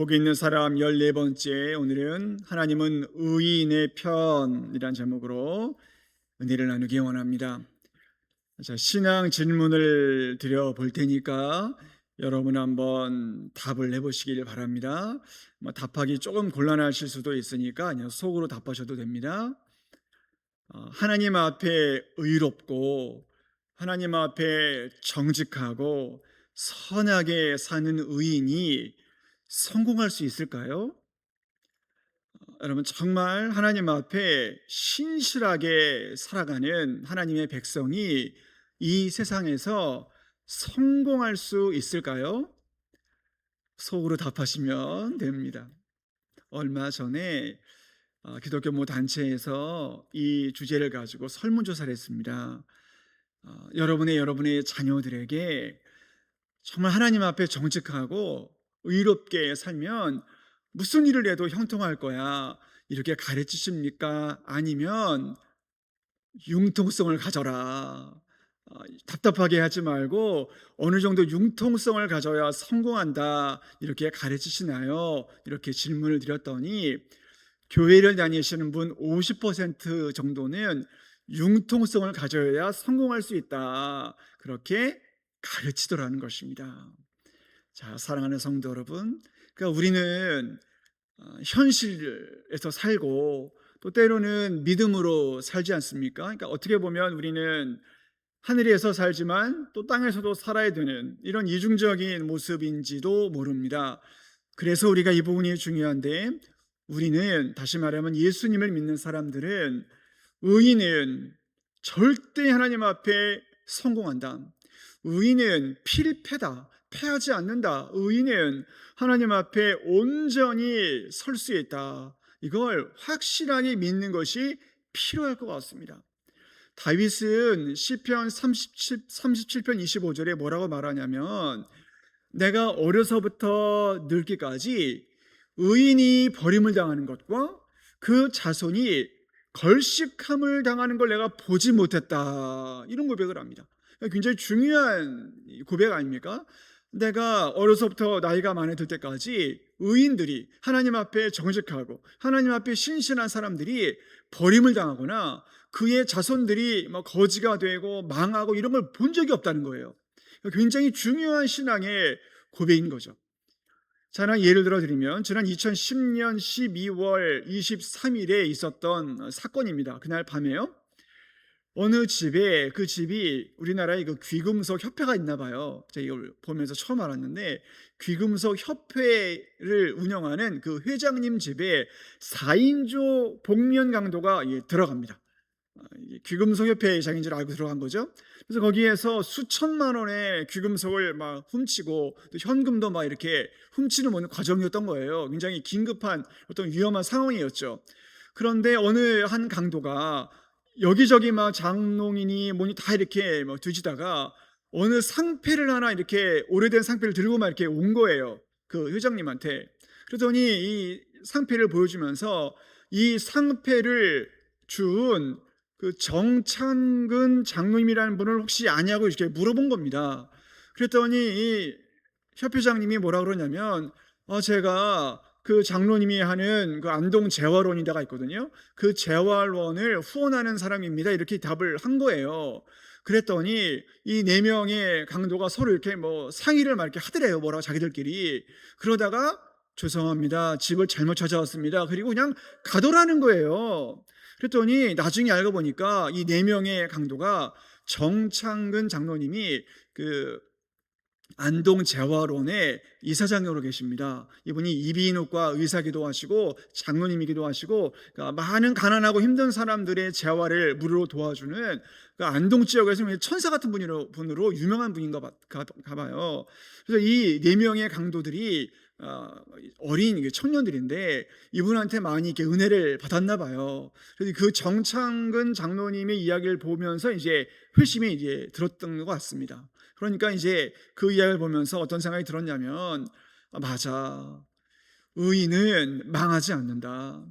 복이 있는 사람 14번째, 오늘은 하나님은 의인의 편이란 제목으로 은혜를 나누기 원합니다. 자, 신앙 질문을 드려 볼 테니까 여러분 한번 답을 해보시길 바랍니다. 답하기 조금 곤란하실 수도 있으니까 그냥 속으로 답하셔도 됩니다. 하나님 앞에 의롭고 하나님 앞에 정직하고 선하게 사는 의인이 성공할 수 있을까요? 여러분, 정말 하나님 앞에 신실하게 살아가는 하나님의 백성이 이 세상에서 성공할 수 있을까요? 속으로 답하시면 됩니다. 얼마 전에 기독교 모 단체에서 이 주제를 가지고 설문조사를 했습니다. 여러분의 자녀들에게 정말 하나님 앞에 정직하고 의롭게 살면 무슨 일을 해도 형통할 거야, 이렇게 가르치십니까? 아니면 융통성을 가져라, 답답하게 하지 말고 어느 정도 융통성을 가져야 성공한다, 이렇게 가르치시나요? 이렇게 질문을 드렸더니 교회를 다니시는 분 50% 정도는 융통성을 가져야 성공할 수 있다, 그렇게 가르치더라는 것입니다. 자, 사랑하는 성도 여러분, 그러니까 우리는 현실에서 살고 또 때로는 믿음으로 살지 않습니까? 그러니까 어떻게 보면 우리는 하늘에서 살지만 또 땅에서도 살아야 되는 이런 이중적인 모습인지도 모릅니다. 그래서 우리가 이 부분이 중요한데, 우리는 다시 말하면 예수님을 믿는 사람들은 의인은 절대 하나님 앞에 성공한다, 의인은 필패다, 패하지 않는다, 의인은 하나님 앞에 온전히 설 수 있다, 이걸 확실하게 믿는 것이 필요할 것 같습니다. 다윗은 시편 37편 25절에 뭐라고 말하냐면, 내가 어려서부터 늙기까지 의인이 버림을 당하는 것과 그 자손이 걸식함을 당하는 걸 내가 보지 못했다, 이런 고백을 합니다. 굉장히 중요한 고백 아닙니까? 내가 어려서부터 나이가 많이 들 때까지 의인들이, 하나님 앞에 정직하고 하나님 앞에 신실한 사람들이 버림을 당하거나 그의 자손들이 거지가 되고 망하고 이런 걸 본 적이 없다는 거예요. 굉장히 중요한 신앙의 고백인 거죠. 자, 하나 예를 들어 드리면 지난 2010년 12월 23일에 있었던 사건입니다. 그날 밤에요, 어느 집에, 그 집이 우리나라에 그 귀금속 협회가 있나 봐요. 제가 이걸 보면서 처음 알았는데, 귀금속 협회를 운영하는 그 회장님 집에 4인조 복면 강도가 들어갑니다. 귀금속 협회 회장인 줄 알고 들어간 거죠. 그래서 거기에서 수천만 원의 귀금속을 막 훔치고 또 현금도 막 이렇게 훔치는 과정이었던 거예요. 굉장히 긴급한 어떤 위험한 상황이었죠. 그런데 어느 한 강도가 여기저기 막 장롱이니 뭐니 다 이렇게 뒤지다가 어느 상패를 하나, 이렇게 오래된 상패를 들고 막 이렇게 온 거예요, 그 회장님한테. 그러더니 이 상패를 보여주면서 이 상패를 준 그 정창근 장로님이라는 분을 혹시 아냐고 이렇게 물어본 겁니다. 그랬더니 이 협회장님이 뭐라 그러냐면, 제가 그 장로님이 하는 그 안동 재활원이다가 있거든요, 그 재활원을 후원하는 사람입니다, 이렇게 답을 한 거예요. 그랬더니 이 네 명의 강도가 서로 이렇게 상의를 막 이렇게 하더래요, 뭐라고 자기들끼리. 그러다가 죄송합니다, 집을 잘못 찾아왔습니다, 그리고 그냥 가더라는 거예요. 그랬더니 나중에 알고 보니까 이 네 명의 강도가 정창근 장로님이 그 안동 재활원의 이사장으로 계십니다. 이분이 이비인후과 의사기도 하시고 장로님이기도 하시고, 그러니까 많은 가난하고 힘든 사람들의 재활을 무료로 도와주는, 그러니까 안동 지역에서 천사 같은 분으로 유명한 분인가 봐요. 그래서 이 네 명의 강도들이 어린 청년들인데 이분한테 많이 이렇게 은혜를 받았나 봐요. 그래서 그 정창근 장로님의 이야기를 보면서 이제 회심이 들었던 것 같습니다. 그러니까 이제 그 이야기를 보면서 어떤 생각이 들었냐면, 맞아, 의인은 망하지 않는다.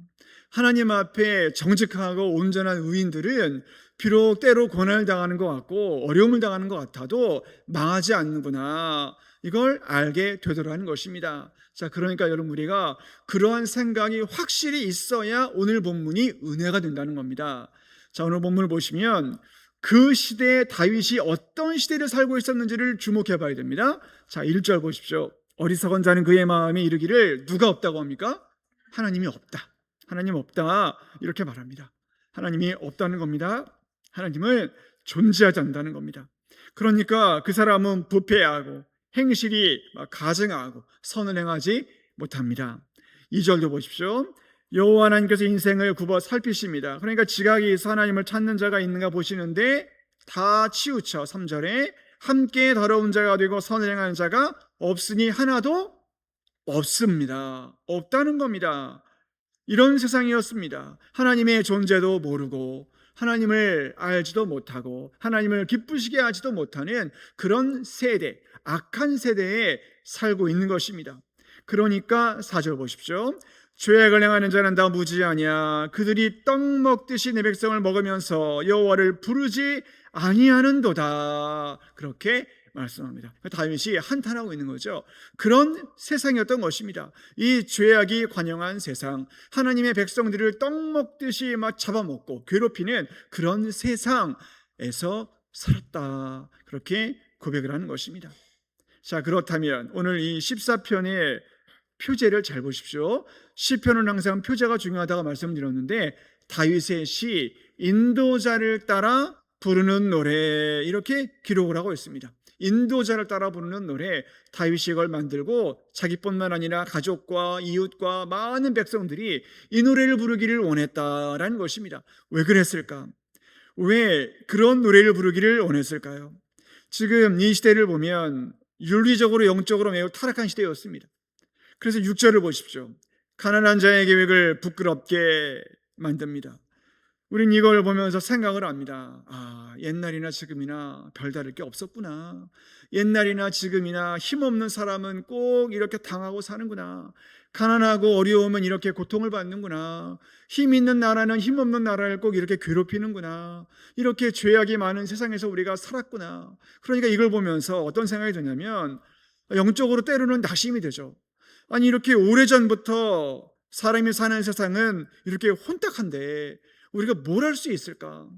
하나님 앞에 정직하고 온전한 의인들은 비록 때로 고난을 당하는 것 같고 어려움을 당하는 것 같아도 망하지 않는구나, 이걸 알게 되더라는 것입니다. 자, 그러니까 여러분, 우리가 그러한 생각이 확실히 있어야 오늘 본문이 은혜가 된다는 겁니다. 자, 오늘 본문을 보시면 그 시대에 다윗이 어떤 시대를 살고 있었는지를 주목해 봐야 됩니다. 자, 1절 보십시오. 어리석은 자는 그의 마음에 이르기를 누가 없다고 합니까? 하나님이 없다. 하나님 없다. 이렇게 말합니다. 하나님이 없다는 겁니다. 하나님은 존재하지 않는다는 겁니다. 그러니까 그 사람은 부패하고 행실이 가증하고 선을 행하지 못합니다. 2절도 보십시오. 여호와 하나님께서 인생을 굽어 살피십니다. 그러니까 지각이 있어 하나님을 찾는 자가 있는가 보시는데 다 치우쳐. 3절에 함께 더러운 자가 되고 선을 행하는 자가 없으니 하나도 없습니다. 없다는 겁니다. 이런 세상이었습니다. 하나님의 존재도 모르고 하나님을 알지도 못하고 하나님을 기쁘시게 하지도 못하는 그런 세대, 악한 세대에 살고 있는 것입니다. 그러니까 4절 보십시오. 죄악을 행하는 자는 다 무지하냐. 그들이 떡 먹듯이 내 백성을 먹으면서 여호와를 부르지 아니하는도다. 그렇게 말씀합니다. 다윗이 한탄하고 있는 거죠. 그런 세상이었던 것입니다. 이 죄악이 관영한 세상, 하나님의 백성들을 떡 먹듯이 막 잡아먹고 괴롭히는 그런 세상에서 살았다. 그렇게 고백을 하는 것입니다. 자, 그렇다면 오늘 이 14편의 표제를 잘 보십시오. 시편은 항상 표제가 중요하다고 말씀드렸는데 다윗의 시 인도자를 따라 부르는 노래, 이렇게 기록을 하고 있습니다. 인도자를 따라 부르는 노래, 다윗이 이걸 만들고 자기뿐만 아니라 가족과 이웃과 많은 백성들이 이 노래를 부르기를 원했다라는 것입니다. 왜 그랬을까? 왜 그런 노래를 부르기를 원했을까요? 지금 이 시대를 보면 윤리적으로 영적으로 매우 타락한 시대였습니다. 그래서 6절을 보십시오. 가난한 자의 계획을 부끄럽게 만듭니다. 우린 이걸 보면서 생각을 합니다. 아, 옛날이나 지금이나 별다를 게 없었구나. 옛날이나 지금이나 힘없는 사람은 꼭 이렇게 당하고 사는구나. 가난하고 어려우면 이렇게 고통을 받는구나. 힘 있는 나라는 힘없는 나라를 꼭 이렇게 괴롭히는구나. 이렇게 죄악이 많은 세상에서 우리가 살았구나. 그러니까 이걸 보면서 어떤 생각이 드냐면 영적으로 때로는 낙심이 되죠. 아니, 이렇게 오래전부터 사람이 사는 세상은 이렇게 혼탁한데 우리가 뭘 할 수 있을까?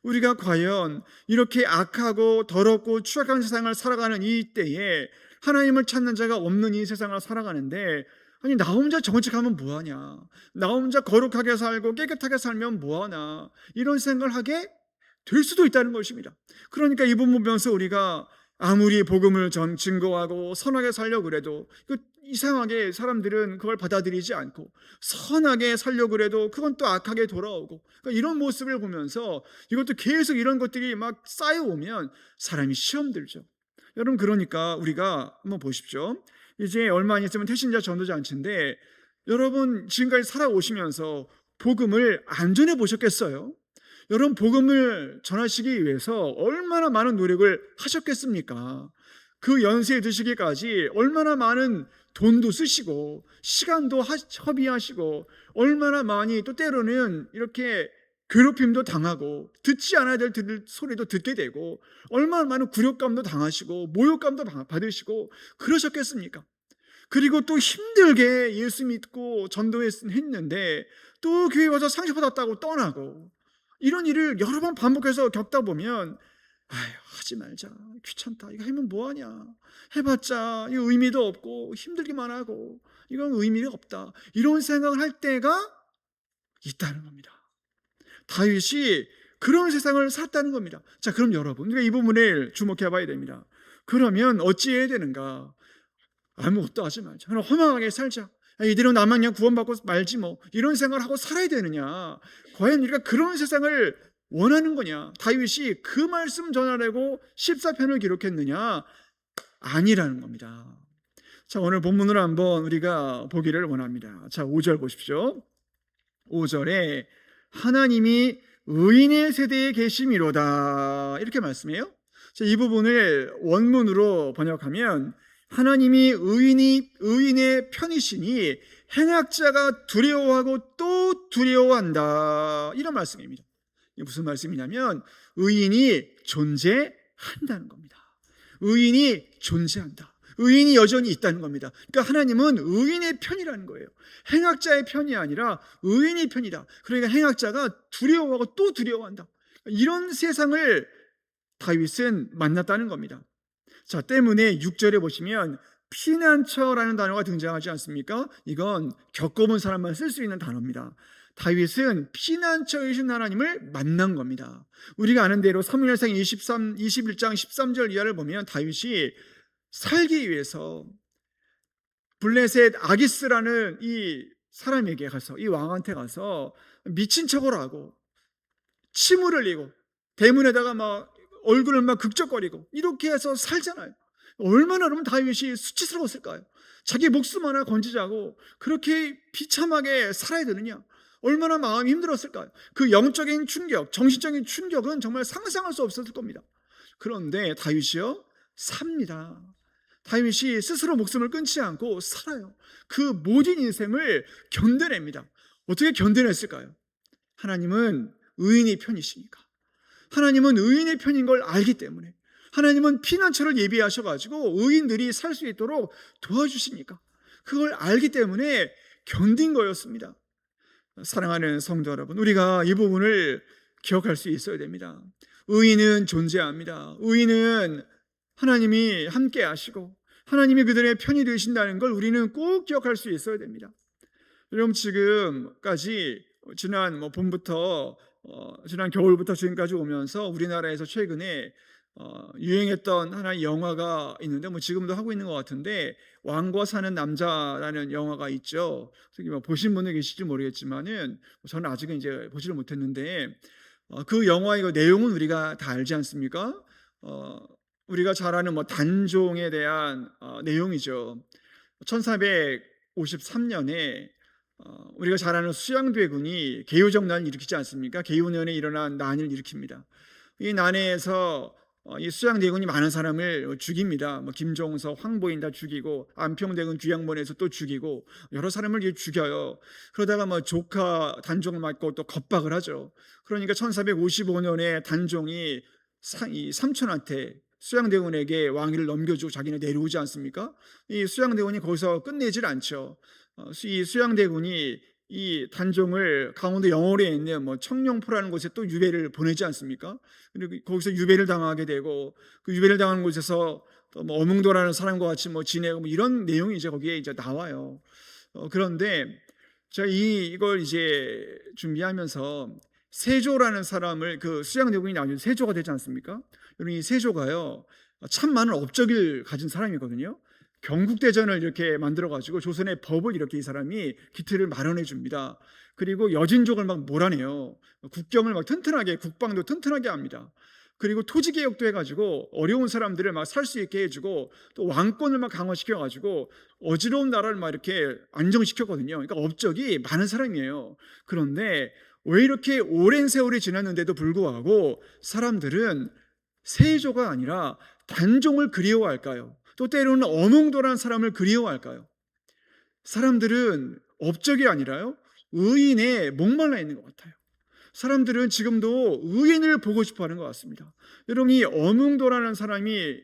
우리가 과연 이렇게 악하고 더럽고 추악한 세상을 살아가는 이 때에 하나님을 찾는 자가 없는 이 세상을 살아가는데, 아니, 나 혼자 정직하면 뭐하냐? 나 혼자 거룩하게 살고 깨끗하게 살면 뭐하나? 이런 생각을 하게 될 수도 있다는 것입니다. 그러니까 이 부분 보면서 우리가 아무리 복음을 증거하고 선하게 살려고 그래도 이상하게 사람들은 그걸 받아들이지 않고, 선하게 살려고 그래도 그건 또 악하게 돌아오고, 그러니까 이런 모습을 보면서 이것도 계속 이런 것들이 막 쌓여오면 사람이 시험 들죠. 여러분, 그러니까 우리가 한번 보십시오. 이제 얼마 안 있으면 태신자 전도자 잔치인데 여러분 지금까지 살아오시면서 복음을 안 전해 보셨겠어요? 여러분, 복음을 전하시기 위해서 얼마나 많은 노력을 하셨겠습니까? 그 연세에 드시기까지 얼마나 많은 돈도 쓰시고 시간도 허비하시고 얼마나 많이 또 때로는 이렇게 괴롭힘도 당하고 듣지 않아야 될 소리도 듣게 되고 얼마나 많은 굴욕감도 당하시고 모욕감도 받으시고 그러셨겠습니까? 그리고 또 힘들게 예수 믿고 전도했는데 또 교회 와서 상처받았다고 떠나고, 이런 일을 여러 번 반복해서 겪다 보면 아휴, 하지 말자, 귀찮다, 이거 하면 뭐하냐, 해봤자 이 의미도 없고 힘들기만 하고 이건 의미가 없다, 이런 생각을 할 때가 있다는 겁니다. 다윗이 그런 세상을 살았다는 겁니다. 자, 그럼 여러분, 우리가 이 부분을 주목해 봐야 됩니다. 그러면 어찌해야 되는가? 아무것도 하지 말자, 그럼 허망하게 살자, 이대로 나만 그냥 구원받고 말지 뭐, 이런 생각을 하고 살아야 되느냐? 과연 우리가 그런 세상을 원하는 거냐? 다윗이 그 말씀 전하려고 14편을 기록했느냐? 아니라는 겁니다. 자, 오늘 본문으로 한번 우리가 보기를 원합니다. 자, 5절 보십시오. 5절에 하나님이 의인의 세대에 계심이로다, 이렇게 말씀해요. 자, 이 부분을 원문으로 번역하면 하나님이 의인의 편이시니 행악자가 두려워하고 또 두려워한다, 이런 말씀입니다. 이게 무슨 말씀이냐면 의인이 존재한다는 겁니다. 의인이 존재한다. 의인이 여전히 있다는 겁니다. 그러니까 하나님은 의인의 편이라는 거예요. 행악자의 편이 아니라 의인의 편이다. 그러니까 행악자가 두려워하고 또 두려워한다. 이런 세상을 다윗은 만났다는 겁니다. 자, 때문에 6절에 보시면 피난처라는 단어가 등장하지 않습니까? 이건 겪어본 사람만 쓸 수 있는 단어입니다. 다윗은 피난처이신 하나님을 만난 겁니다. 우리가 아는 대로 사무엘상 21장 13절 이하를 보면 다윗이 살기 위해서 블레셋 아기스라는 이 사람에게 가서, 이 왕한테 가서 미친 척을 하고 침을 흘리고 대문에다가 막 얼굴을 막 극적거리고 이렇게 해서 살잖아요. 얼마나 그러면 다윗이 수치스러웠을까요? 자기 목숨 하나 건지자고 그렇게 비참하게 살아야 되느냐? 얼마나 마음이 힘들었을까요? 그 영적인 충격, 정신적인 충격은 정말 상상할 수 없었을 겁니다. 그런데 다윗이요, 삽니다. 다윗이 스스로 목숨을 끊지 않고 살아요. 그 모든 인생을 견뎌냅니다. 어떻게 견뎌냈을까요? 하나님은 의인의 편이시니까. 하나님은 의인의 편인 걸 알기 때문에, 하나님은 피난처를 예비하셔가지고 의인들이 살 수 있도록 도와주시니까, 그걸 알기 때문에 견딘 거였습니다. 사랑하는 성도 여러분, 우리가 이 부분을 기억할 수 있어야 됩니다. 의인은 존재합니다. 의인은 하나님이 함께 하시고 하나님이 그들의 편이 되신다는 걸 우리는 꼭 기억할 수 있어야 됩니다. 여러분, 지금까지 지난 봄부터 지난 겨울부터 지금까지 오면서 우리나라에서 최근에 유행했던 하나의 영화가 있는데, 지금도 하고 있는 것 같은데, 왕과 사는 남자라는 영화가 있죠. 보신 분들 계실지 모르겠지만은 저는 아직은 이제 보지를 못했는데, 그 영화의 내용은 우리가 다 알지 않습니까? 우리가 잘 아는 단종에 대한 내용이죠. 1453년에 우리가 잘 아는 수양대군이 개유정난을 일으키지 않습니까? 개유년에 일어난 난을 일으킵니다. 이 난에서 이 수양대군이 많은 사람을 죽입니다. 김종서, 황보인 다 죽이고, 안평대군 귀양본에서 또 죽이고, 여러 사람을 죽여요. 그러다가 조카 단종을 맞고 또 겁박을 하죠. 그러니까 1455년에 단종이 이 삼촌한테, 수양대군에게 왕위를 넘겨주고 자기는 내려오지 않습니까? 이 수양대군이 거기서 끝내질 않죠. 이 수양대군이 이 단종을 강원도 영월에 있는 청룡포라는 곳에 또 유배를 보내지 않습니까? 그리고 거기서 유배를 당하게 되고, 그 유배를 당하는 곳에서 또 어몽도라는 사람과 같이 지내고 이런 내용이 이제 거기에 이제 나와요. 그런데 제가 이걸 이제 준비하면서 세조라는 사람을, 그 수양대군이 나중에 세조가 되지 않습니까? 여러분, 이 세조가요 참 많은 업적을 가진 사람이거든요. 경국대전을 이렇게 만들어가지고 조선의 법을 이렇게 이 사람이 기틀을 마련해 줍니다. 그리고 여진족을 몰아내요. 국경을 튼튼하게, 국방도 튼튼하게 합니다. 그리고 토지개혁도 해가지고 어려운 사람들을 살 수 있게 해주고, 또 왕권을 강화시켜가지고 어지러운 나라를 이렇게 안정시켰거든요. 그러니까 업적이 많은 사람이에요. 그런데 왜 이렇게 오랜 세월이 지났는데도 불구하고 사람들은 세조가 아니라 단종을 그리워할까요? 또 때로는 어몽도라는 사람을 그리워할까요? 사람들은 업적이 아니라요, 의인에 목말라 있는 것 같아요. 사람들은 지금도 의인을 보고 싶어 하는 것 같습니다. 여러분, 이 어몽도라는 사람이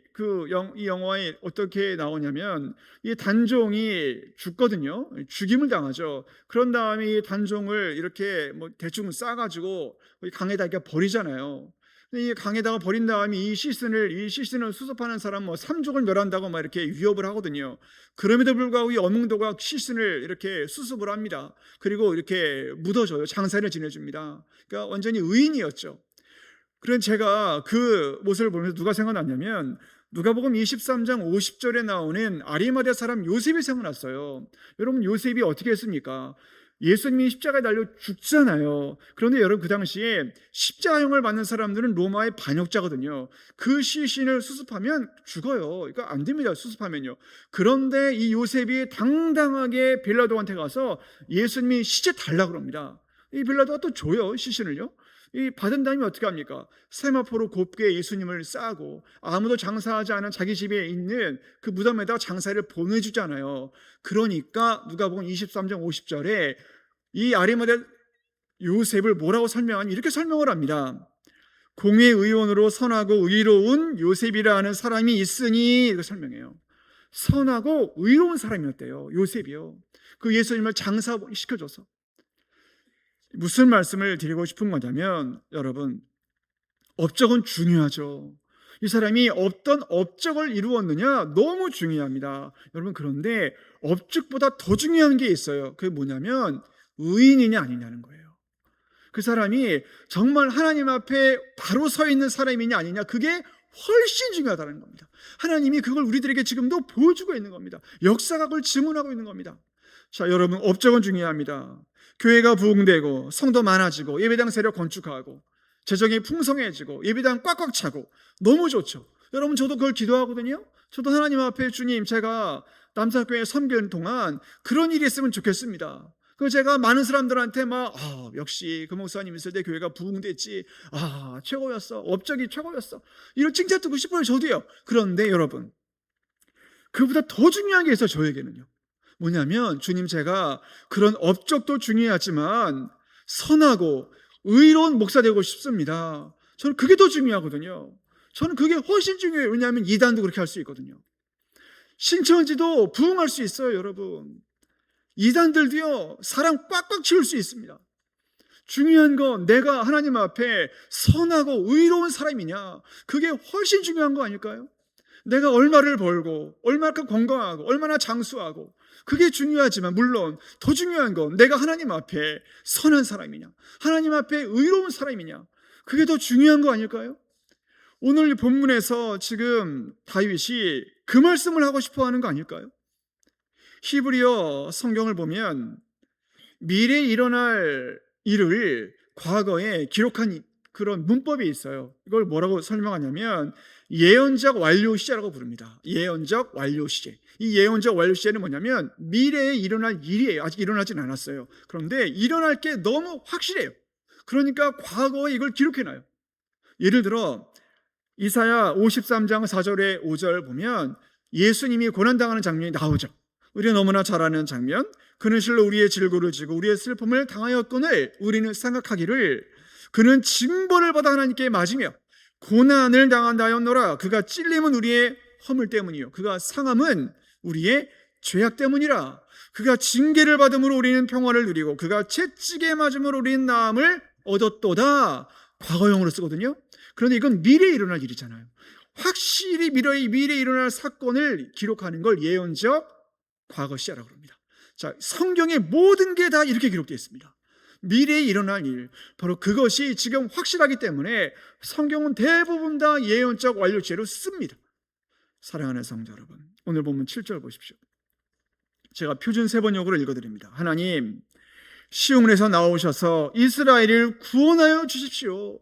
이 영화에 어떻게 나오냐면, 이 단종이 죽거든요. 죽임을 당하죠. 그런 다음에 이 단종을 이렇게 대충 싸가지고 강에다 이렇게 버리잖아요. 이 강에다가 버린 다음에 이 시신을 수습하는 사람 3족을 멸한다고 이렇게 위협을 하거든요. 그럼에도 불구하고 이 어몽도가 시신을 이렇게 수습을 합니다. 그리고 이렇게 묻어줘요. 장사를 지내줍니다. 그러니까 완전히 의인이었죠. 그런 제가 그 모습을 보면서 누가 생각났냐면, 누가복음 23장 50절에 나오는 아리마대 사람 요셉이 생각났어요. 여러분, 요셉이 어떻게 했습니까? 예수님이 십자가에 달려 죽잖아요. 그런데 여러분, 그 당시에 십자가형을 받는 사람들은 로마의 반역자거든요. 그 시신을 수습하면 죽어요. 그러니까 안 됩니다, 수습하면요. 그런데 이 요셉이 당당하게 빌라도한테 가서 예수님이 시체 달라고 합니다. 이 빌라도가 또 줘요, 시신을요. 이 받은 다음에 어떻게 합니까? 세마포로 곱게 예수님을 싸고, 아무도 장사하지 않은 자기 집에 있는 그 무덤에다 장사를 보내주잖아요. 그러니까 누가복음 23장 50절에 이 아리마대 요셉을 뭐라고 설명하니, 이렇게 설명을 합니다. 공의 의원으로 선하고 의로운 요셉이라 하는 사람이 있으니, 이렇게 설명해요. 선하고 의로운 사람이었대요. 요셉이요. 그 예수님을 장사시켜줘서. 무슨 말씀을 드리고 싶은 거냐면, 여러분, 업적은 중요하죠. 이 사람이 어떤 업적을 이루었느냐 너무 중요합니다. 여러분, 그런데 업적보다 더 중요한 게 있어요. 그게 뭐냐면 의인이냐 아니냐는 거예요. 그 사람이 정말 하나님 앞에 바로 서 있는 사람이냐 아니냐, 그게 훨씬 중요하다는 겁니다. 하나님이 그걸 우리들에게 지금도 보여주고 있는 겁니다. 역사가 그걸 증언하고 있는 겁니다. 자, 여러분, 업적은 중요합니다. 교회가 부흥되고 성도 많아지고 예배당 세력 건축하고 재정이 풍성해지고 예배당 꽉꽉 차고 너무 좋죠. 여러분, 저도 그걸 기도하거든요. 저도 하나님 앞에, 주님, 제가 남사교회 섬기는 동안 그런 일이 있으면 좋겠습니다. 그 제가 많은 사람들한테 막 역시 그 목사님 있을 때 교회가 부흥됐지, 최고였어, 업적이 최고였어, 이런 칭찬 듣고 싶어요. 저도요. 그런데 여러분, 그보다 더 중요한 게 있어요. 저에게는요. 뭐냐면, 주님, 제가 그런 업적도 중요하지만 선하고 의로운 목사 되고 싶습니다. 저는 그게 더 중요하거든요. 저는 그게 훨씬 중요해요. 왜냐하면 이단도 그렇게 할 수 있거든요. 신천지도 부흥할 수 있어요. 여러분, 이단들도요, 사람 꽉꽉 채울 수 있습니다. 중요한 건 내가 하나님 앞에 선하고 의로운 사람이냐, 그게 훨씬 중요한 거 아닐까요? 내가 얼마를 벌고 얼마나 건강하고 얼마나 장수하고, 그게 중요하지만 물론 더 중요한 건 내가 하나님 앞에 선한 사람이냐, 하나님 앞에 의로운 사람이냐, 그게 더 중요한 거 아닐까요? 오늘 본문에서 지금 다윗이 그 말씀을 하고 싶어 하는 거 아닐까요? 히브리어 성경을 보면 미래에 일어날 일을 과거에 기록한 그런 문법이 있어요. 이걸 뭐라고 설명하냐면 예언적 완료 시제라고 부릅니다. 예언적 완료 시제. 이 예언적 완료 시제는 뭐냐면 미래에 일어날 일이에요. 아직 일어나진 않았어요. 그런데 일어날 게 너무 확실해요. 그러니까 과거에 이걸 기록해놔요. 예를 들어 이사야 53장 4절에 5절 보면 예수님이 고난당하는 장면이 나오죠. 우리가 너무나 잘 아는 장면, 그는 실로 우리의 질고를 지고 우리의 슬픔을 당하였거늘 우리는 생각하기를 그는 징벌을 받아 하나님께 맞으며 고난을 당한다였노라. 그가 찔림은 우리의 허물 때문이요 그가 상함은 우리의 죄악 때문이라. 그가 징계를 받음으로 우리는 평화를 누리고 그가 채찍에 맞음으로 우리는 나음을 얻었도다. 과거형으로 쓰거든요. 그런데 이건 미래에 일어날 일이잖아요. 확실히 미래에 일어날 사건을 기록하는 걸 예언적 과거 시제라고 합니다. 자, 성경의 모든 게 다 이렇게 기록되어 있습니다. 미래에 일어날 일, 바로 그것이 지금 확실하기 때문에 성경은 대부분 다 예언적 완료체로 씁니다. 사랑하는 성도 여러분, 오늘 본문 7절 보십시오. 제가 표준 세번역으로 읽어드립니다. 하나님, 시온에서 나오셔서 이스라엘을 구원하여 주십시오.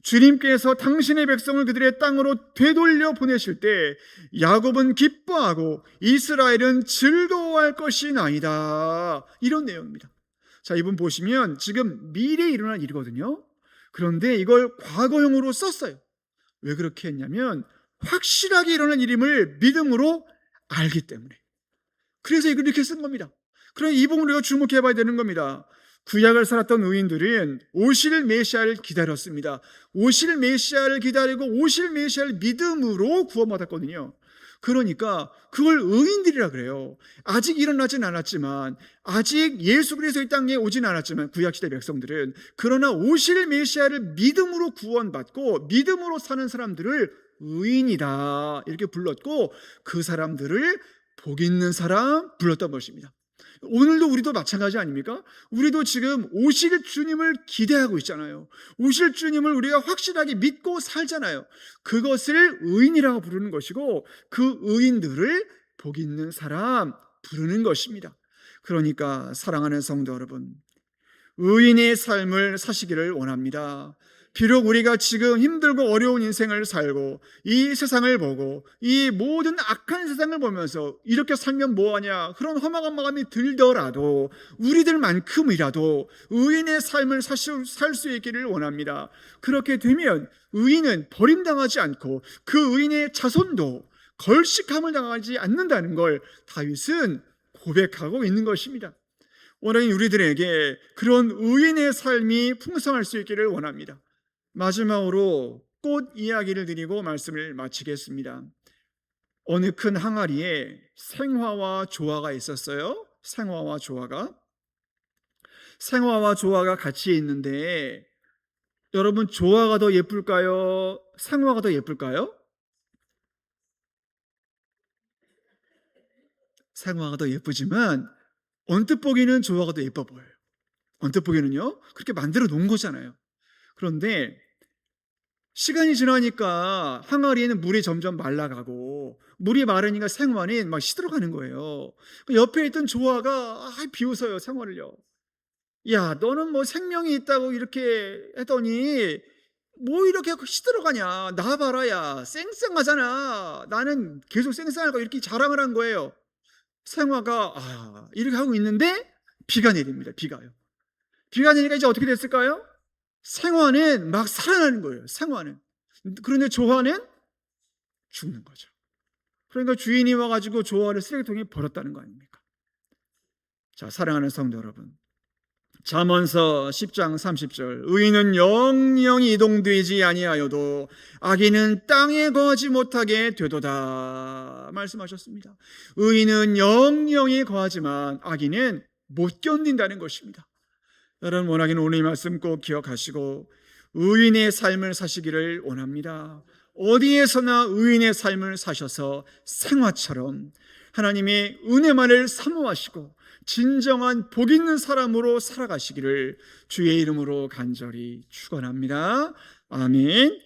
주님께서 당신의 백성을 그들의 땅으로 되돌려 보내실 때 야곱은 기뻐하고 이스라엘은 즐거워할 것이나이다. 이런 내용입니다. 자, 이분 보시면 지금 미래에 일어날 일이거든요. 그런데 이걸 과거형으로 썼어요. 왜 그렇게 했냐면 확실하게 일어날 일임을 믿음으로 알기 때문에. 그래서 이걸 이렇게 쓴 겁니다. 그럼 이 부분을 우리가 주목해 봐야 되는 겁니다. 구약을 살았던 의인들은 오실 메시아를 기다렸습니다. 오실 메시아를 기다리고 오실 메시아를 믿음으로 구원받았거든요. 그러니까 그걸 의인들이라 그래요. 아직 일어나진 않았지만, 아직 예수 그리스도 이 땅에 오진 않았지만 구약시대 백성들은, 그러나 오실 메시아를 믿음으로 구원받고 믿음으로 사는 사람들을 의인이다 이렇게 불렀고, 그 사람들을 복 있는 사람 불렀던 것입니다. 오늘도 우리도 마찬가지 아닙니까? 우리도 지금 오실 주님을 기대하고 있잖아요. 오실 주님을 우리가 확실하게 믿고 살잖아요. 그것을 의인이라고 부르는 것이고, 그 의인들을 복 있는 사람 부르는 것입니다. 그러니까 사랑하는 성도 여러분, 의인의 삶을 사시기를 원합니다. 비록 우리가 지금 힘들고 어려운 인생을 살고 이 세상을 보고 이 모든 악한 세상을 보면서 이렇게 살면 뭐하냐 그런 험악한 마음이 들더라도 우리들만큼이라도 의인의 삶을 살 수 있기를 원합니다. 그렇게 되면 의인은 버림당하지 않고 그 의인의 자손도 걸식함을 당하지 않는다는 걸 다윗은 고백하고 있는 것입니다. 오늘 우리들에게 그런 의인의 삶이 풍성할 수 있기를 원합니다. 마지막으로 꽃 이야기를 드리고 말씀을 마치겠습니다. 어느 큰 항아리에 생화와 조화가 있었어요. 생화와 조화가 같이 있는데 여러분, 조화가 더 예쁠까요? 생화가 더 예쁠까요? 생화가 더 예쁘지만 언뜻 보기는 조화가 더 예뻐 보여요. 언뜻 보기는요. 그렇게 만들어 놓은 거잖아요. 그런데 시간이 지나니까 항아리에는 물이 점점 말라가고 물이 마르니까 생화는 막 시들어가는 거예요. 그 옆에 있던 조화가 비웃어요, 생화를요. 야, 너는 뭐 생명이 있다고 이렇게 했더니 뭐 이렇게 시들어가냐? 나 봐라, 야, 쌩쌩하잖아. 나는 계속 쌩쌩할 거, 이렇게 자랑을 한 거예요. 생화가 이렇게 하고 있는데 비가 내립니다. 비가 내니까 이제 어떻게 됐을까요? 생화는 막 살아나는 거예요. 생화는. 그런데 조화는 죽는 거죠. 그러니까 주인이 와가지고 조화를 쓰레기통에 버렸다는 거 아닙니까? 자, 사랑하는 성도 여러분, 잠언서 10장 30절, 의인은 영영이 이동되지 아니하여도 악인은 땅에 거하지 못하게 되도다 말씀하셨습니다. 의인은 영영이 거하지만 악인은 못 견딘다는 것입니다. 여러분, 원하기는 오늘 이 말씀 꼭 기억하시고 의인의 삶을 사시기를 원합니다. 어디에서나 의인의 삶을 사셔서 생화처럼 하나님의 은혜만을 사모하시고 진정한 복 있는 사람으로 살아가시기를 주의 이름으로 간절히 축원합니다. 아멘.